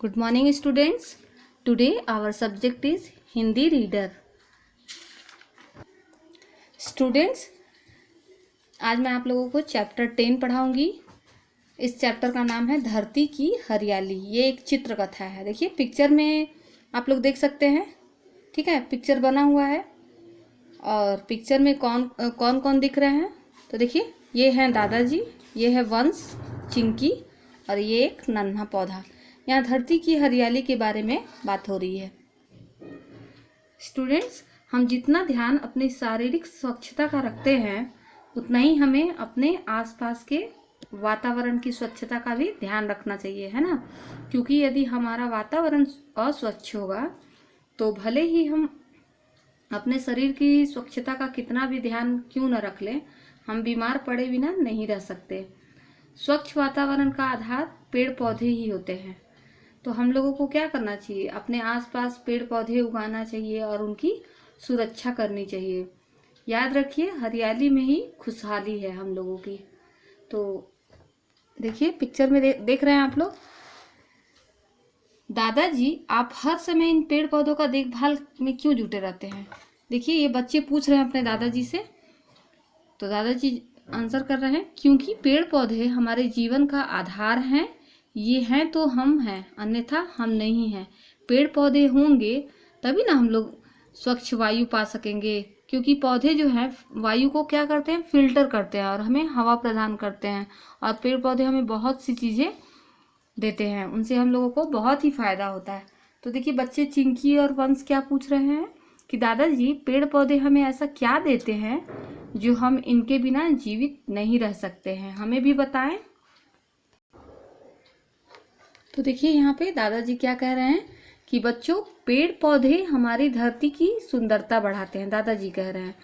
Good morning students. Today our subject is Hindi reader. Students, आज मैं आप लोगों को चैप्टर 10 पढ़ाऊंगी। इस चैप्टर का नाम है धरती की हरियाली। ये एक चित्र कथा है। देखिए पिक्चर में आप लोग देख सकते हैं, ठीक है। पिक्चर बना हुआ है और पिक्चर में कौन कौन दिख रहे हैं। तो देखिए ये हैं दादाजी, ये है वंश, चिंकी और ये एक नन्हा पौधा। यहाँ धरती की हरियाली के बारे में बात हो रही है। स्टूडेंट्स, हम जितना ध्यान अपनी शारीरिक स्वच्छता का रखते हैं उतना ही हमें अपने आसपास के वातावरण की स्वच्छता का भी ध्यान रखना चाहिए, है ना। क्योंकि यदि हमारा वातावरण अस्वच्छ होगा तो भले ही हम अपने शरीर की स्वच्छता का कितना भी ध्यान क्यों न रख लें, हम बीमार पड़े बिना नहीं रह सकते। स्वच्छ वातावरण का आधार पेड़ पौधे ही होते हैं। तो हम लोगों को क्या करना चाहिए, अपने आसपास पेड़ पौधे उगाना चाहिए और उनकी सुरक्षा करनी चाहिए। याद रखिए, हरियाली में ही खुशहाली है हम लोगों की। तो देखिए पिक्चर में देख रहे हैं आप लोग। दादाजी, आप हर समय इन पेड़ पौधों का देखभाल में क्यों जुटे रहते हैं? देखिए ये बच्चे पूछ रहे हैं अपने दादाजी से। तो दादाजी आंसर कर रहे हैं, क्योंकि पेड़ पौधे हमारे जीवन का आधार हैं। ये हैं तो हम हैं, अन्यथा हम नहीं हैं। पेड़ पौधे होंगे तभी ना हम लोग स्वच्छ वायु पा सकेंगे। क्योंकि पौधे जो हैं वायु को क्या करते हैं, फिल्टर करते हैं और हमें हवा प्रदान करते हैं। और पेड़ पौधे हमें बहुत सी चीज़ें देते हैं, उनसे हम लोगों को बहुत ही फायदा होता है। तो देखिए बच्चे चिंकी और वंश क्या पूछ रहे हैं कि दादाजी पेड़ पौधे हमें ऐसा क्या देते हैं जो हम इनके बिना जीवित नहीं रह सकते हैं, हमें भी बताएं। तो देखिए यहाँ पे दादाजी क्या कह रहे हैं कि बच्चों, पेड़ पौधे हमारी धरती की सुंदरता बढ़ाते हैं। दादाजी कह रहे हैं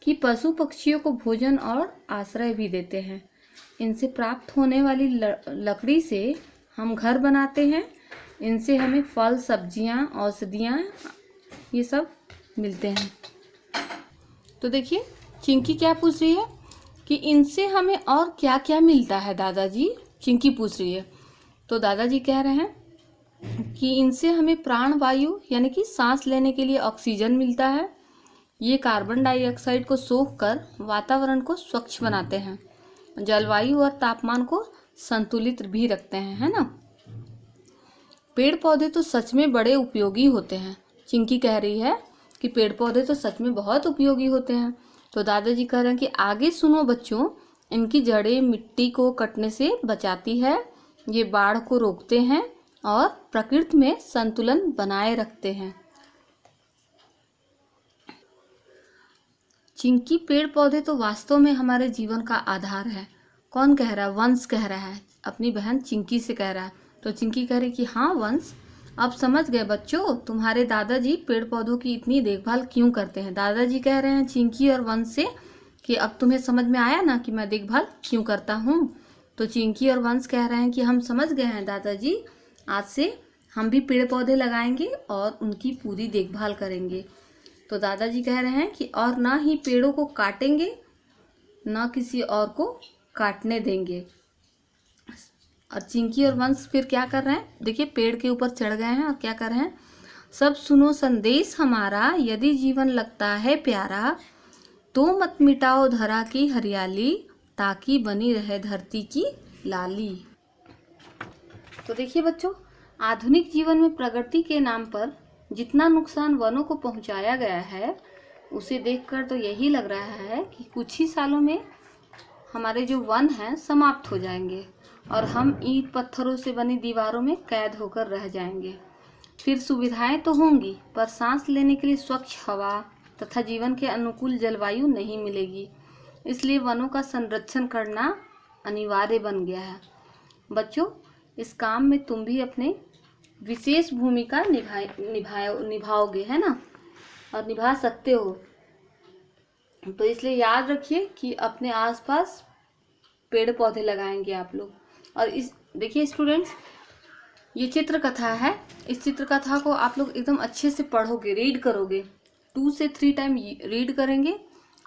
कि पशु पक्षियों को भोजन और आश्रय भी देते हैं। इनसे प्राप्त होने वाली लकड़ी से हम घर बनाते हैं। इनसे हमें फल, सब्जियां, औषधियां ये सब मिलते हैं। तो देखिए चिंकी क्या पूछ रही है कि इनसे हमें और क्या क्या मिलता है दादाजी, चिंकी पूछ रही है। तो दादाजी कह रहे हैं कि इनसे हमें प्राण वायु यानी कि सांस लेने के लिए ऑक्सीजन मिलता है। ये कार्बन डाइऑक्साइड को सोखकर वातावरण को स्वच्छ बनाते हैं, जलवायु और तापमान को संतुलित भी रखते हैं, है ना। पेड़ पौधे तो सच में बड़े उपयोगी होते हैं। चिंकी कह रही है कि पेड़ पौधे तो सच में बहुत उपयोगी होते हैं। तो दादाजी कह रहे हैं कि आगे सुनो बच्चों, इनकी जड़ें मिट्टी को कटने से बचाती है, ये बाढ़ को रोकते हैं और प्रकृति में संतुलन बनाए रखते हैं। चिंकी, पेड़ पौधे तो वास्तव में हमारे जीवन का आधार है। कौन कह रहा है? वंश कह रहा है, अपनी बहन चिंकी से कह रहा है। तो चिंकी कह रही कि हाँ वंश, अब समझ गए बच्चों, तुम्हारे दादाजी पेड़ पौधों की इतनी देखभाल क्यों करते हैं। दादाजी कह रहे हैं चिंकी और वंश से कि अब तुम्हें समझ में आया ना कि मैं देखभाल क्यों करता हूँ। तो चिंकी और वंश कह रहे हैं कि हम समझ गए हैं दादाजी, आज से हम भी पेड़ पौधे लगाएंगे और उनकी पूरी देखभाल करेंगे। तो दादाजी कह रहे हैं कि और ना ही पेड़ों को काटेंगे, ना किसी और को काटने देंगे। और चिंकी और वंश फिर क्या कर रहे हैं, देखिए पेड़ के ऊपर चढ़ गए हैं और क्या कर रहे हैं, सब सुनो संदेश हमारा, यदि जीवन लगता है प्यारा तो मत मिटाओ धरा की हरियाली, ताकि बनी रहे धरती की लाली। तो देखिए बच्चों, आधुनिक जीवन में प्रगति के नाम पर जितना नुकसान वनों को पहुंचाया गया है, उसे देखकर तो यही लग रहा है कि कुछ ही सालों में हमारे जो वन हैं समाप्त हो जाएंगे और हम ईंट पत्थरों से बनी दीवारों में कैद होकर रह जाएंगे। फिर सुविधाएं तो होंगी, पर सांस लेने के लिए स्वच्छ हवा तथा जीवन के अनुकूल जलवायु नहीं मिलेगी। इसलिए वनों का संरक्षण करना अनिवार्य बन गया है। बच्चों, इस काम में तुम भी अपने विशेष भूमिका निभाओगे, है ना, और निभा सकते हो। तो इसलिए याद रखिए कि अपने आसपास पेड़ पौधे लगाएंगे आप लोग। और इस देखिए स्टूडेंट्स, ये चित्र कथा है। इस चित्र कथा को आप लोग एकदम अच्छे से पढ़ोगे, रीड करोगे, 2 से 3 टाइम रीड करेंगे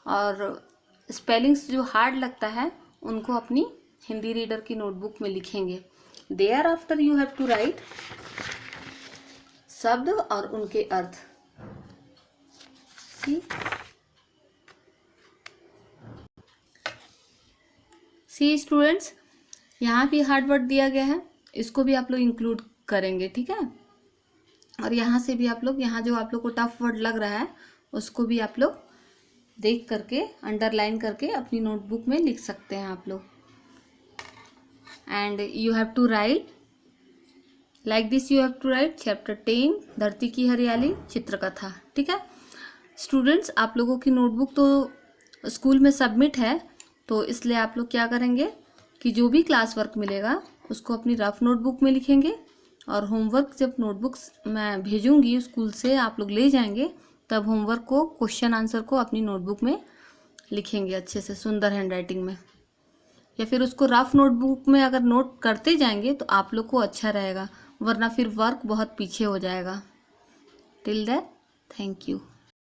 और स्पेलिंग्स जो हार्ड लगता है उनको अपनी हिंदी रीडर की नोटबुक में लिखेंगे। Thereafter you have to write शब्द और उनके अर्थ। सी स्टूडेंट्स, यहाँ भी हार्ड वर्ड दिया गया है, इसको भी आप लोग इंक्लूड करेंगे, ठीक है। और यहाँ से भी आप लोग, यहाँ जो आप लोग को टफ वर्ड लग रहा है उसको भी आप लोग देख करके अंडरलाइन करके अपनी नोटबुक में लिख सकते हैं आप लोग। And you have to write like this, you have to write chapter 10 धरती की हरियाली चित्रकथा, ठीक है। स्टूडेंट्स, आप लोगों की नोटबुक तो स्कूल में सबमिट है, तो इसलिए आप लोग क्या करेंगे कि जो भी क्लास वर्क मिलेगा उसको अपनी रफ नोटबुक में लिखेंगे, और होमवर्क जब नोटबुक्स मैं भेजूंगी स्कूल से आप लोग ले जाएंगे, तब होमवर्क को, क्वेश्चन आंसर को अपनी नोटबुक में लिखेंगे अच्छे से सुंदर हैंडराइटिंग में, या फिर उसको रफ नोटबुक में अगर नोट करते जाएंगे तो आप लोग को अच्छा रहेगा, वरना फिर वर्क बहुत पीछे हो जाएगा। Till that, thank you.